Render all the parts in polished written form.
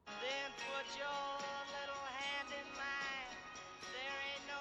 Then put your little hand in mine. There ain't no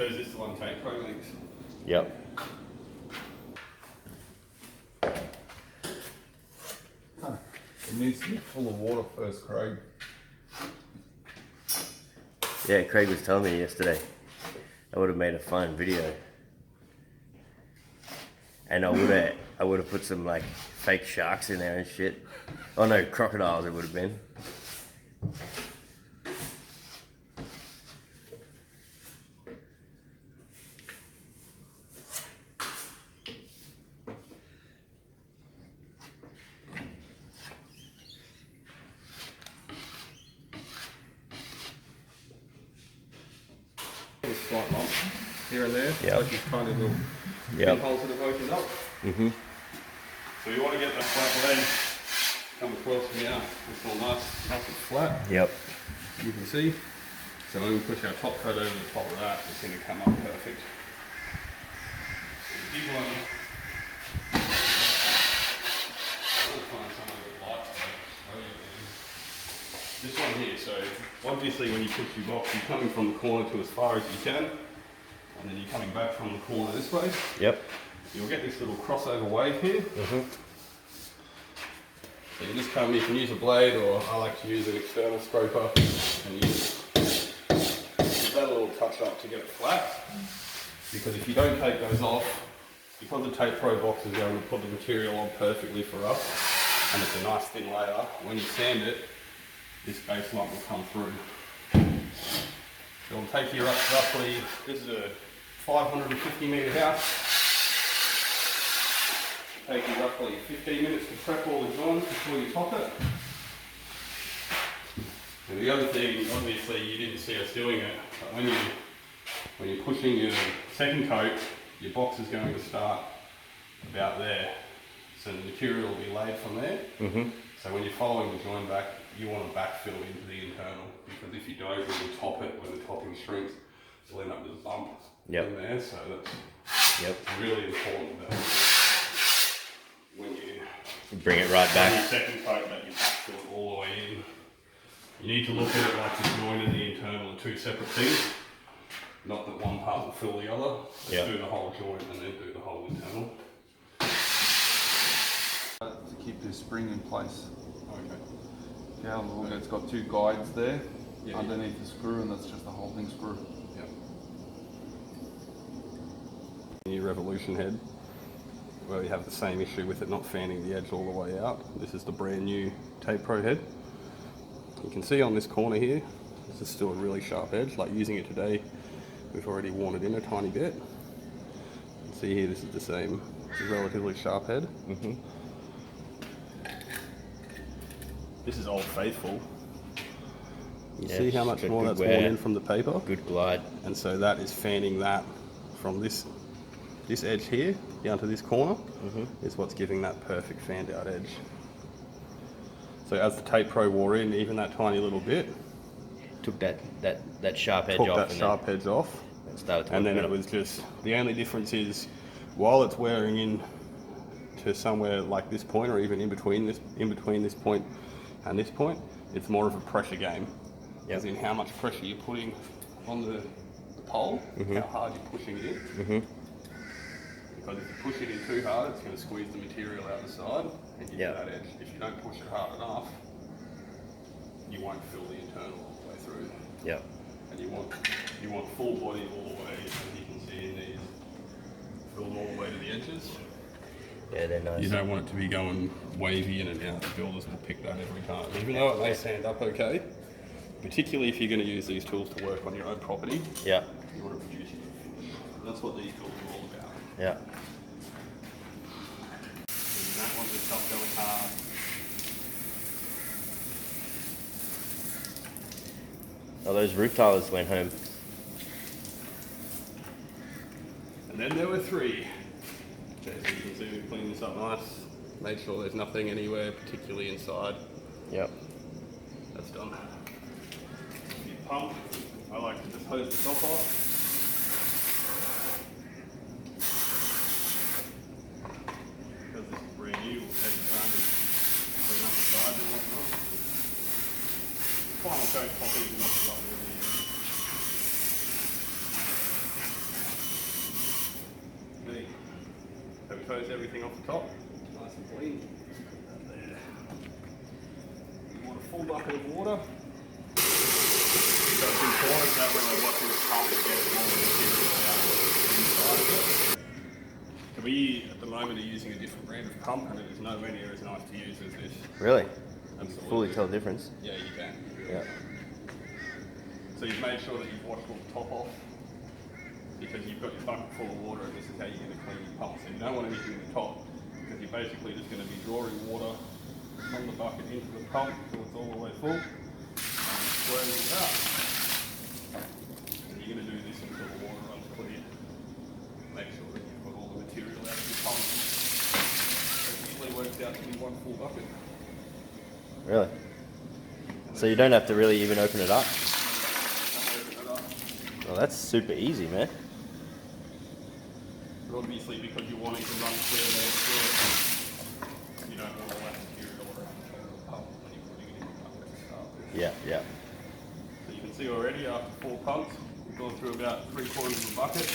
So is this the one tape pro links? Yep. It needs to be full of water first, Craig. Yeah, Craig was telling me yesterday. I would have made a fun video. And I would have put some like fake sharks in there and shit. Oh no, crocodiles it would have been. Slight lumps here and there, Yep. like these tiny little Yep. pinholes that have opened up. Mm-hmm. So you want to get that flat leg come across here. It's all nice and flat. Yep. You can see. So when we push our top coat over the top of that, it's going to come up perfect. So the big one. I'll find some of the lights though. This one here, so obviously when you push your box, you're coming from the corner to as far as you can, and then you're coming back from the corner this way. Yep. You'll get this little crossover wave here. Mm-hmm. So you just come, you can use a blade, or I like to use an external scraper and use that little touch up to get it flat. Because if you don't take those off, because the Tape Pro box is going to put the material on perfectly for us, and it's a nice thin layer, when you sand it, this base lump will come through. It'll take you roughly, this is a 550 metre house. Take you roughly 15 minutes to prep all the joints before you top it. And the other thing, obviously you didn't see us doing it, but when you're pushing your second coat, your box is going to start about there. So the material will be laid from there. Mm-hmm. So when you're following the joint back, you want to backfill into the internal, because if you don't, when you top it, when the topping shrinks, you'll end up with a bump in there. So that's really important that when you bring it right back. your second coat, that you backfill it all the way in. You need to look at it like the joint and the internal are two separate things. Not that one part will fill the other. Let's do the whole joint and then do the whole internal. keep the spring in place. Okay. Yeah, look, it's got two guides there Yeah, underneath the screw, and that's just a holding screw. Yep. New Revolution head, where we have the same issue with it not fanning the edge all the way out. This is the brand new Tape Pro head. You can see on this corner here, this is still a really sharp edge. Like using it today, we've already worn it in a tiny bit. You can see here, this is the same. It's a relatively sharp head. This is Old Faithful. You Yeah, see how much got more good that's wear. worn in from the paper? Good glide. And so that is fanning that from this edge here down to this corner is what's giving that perfect fanned out edge. So as the Tape Pro wore in, even that tiny little bit Took that sharp edge took off. that sharp edge off. And started to And work then it better. was just, the only difference is while it's wearing in to somewhere like this point, or even in between this point and this point, it's more of a pressure game. Yep. As in how much pressure you're putting on the pole, how hard you're pushing it in. Because if you push it in too hard, it's going to squeeze the material out the side and give you Yep. that edge. If you don't push it hard enough, you won't fill the internal all the way through. Yeah. And you want full body all the way, as you can see in these, filled all the way to the edges. Yeah, they're nice. You don't want it to be going wavy in and out. The builders will pick that every time. Even though it may stand up okay, particularly if you're going to use these tools to work on your own property, Yeah. you want to produce your own finish. That's what these tools are all about. Yeah. You don't want the stuff going hard. Oh, those roof tilers went home. And then there were three. Okay, so you can see we cleaned this up nice. Made sure there's nothing anywhere, particularly inside. Yep. That's done. Your pump, I like to just hose the top off. Because this is brand new, we'll take the time to clean up the sides and whatnot. Final coat pop even what's a lot more than me. So we hose everything off the top, nice and clean. There. You want a full bucket of water. So it's important that when we're washing the pump, it gets all the material out inside of it. So we, at the moment, are using a different brand of pump, and it is nowhere near as nice to use as this. Really? Absolutely. Fully tell the difference. Yeah, you can. Yeah. So you've made sure that you've washed all the top off, because you've got your bucket full of water, and this is how you're going to clean your pump. So you don't want anything in the top, because you're basically just going to be drawing water from the bucket into the pump until it's all the way full, and squirting it out. And you're going to do this until the water runs clear. Make sure that you've got all the material out of your pump. It usually works out to be one full bucket. Really? So you don't have to really even open it up? Open it up. Well, that's super easy, man. But obviously, because you're wanting to run clear there through it, you don't want all that material around the pump when you're putting it in the bucket to start with. Yeah, yeah. So you can see already after 4 pumps, we've gone through about 3/4 of the bucket.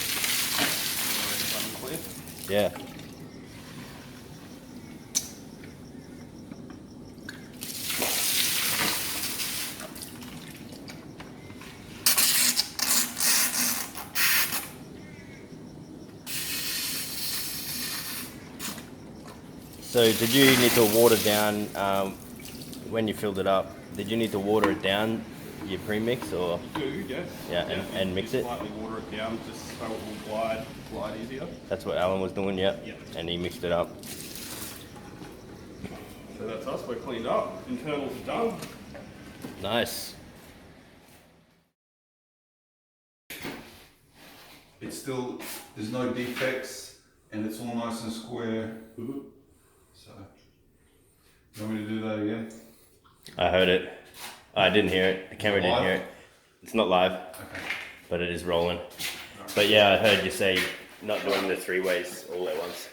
And already running clear. Yeah. So did you need to water down when you filled it up? Did you need to water it down your premix or? You do, yes. Yeah, and mix it? Slightly water it down just so it will glide easier. That's what Alan was doing, yeah. Yeah. And he mixed it up. So that's us, we're cleaned up. Internals are done. Nice. It's still, there's no defects, and it's all nice and square. So, you want me to do that again? I heard it. I didn't hear it. The camera didn't Live? hear it. It's not live, Okay. but it is rolling. But yeah, I heard you say not doing the 3 ways all at once.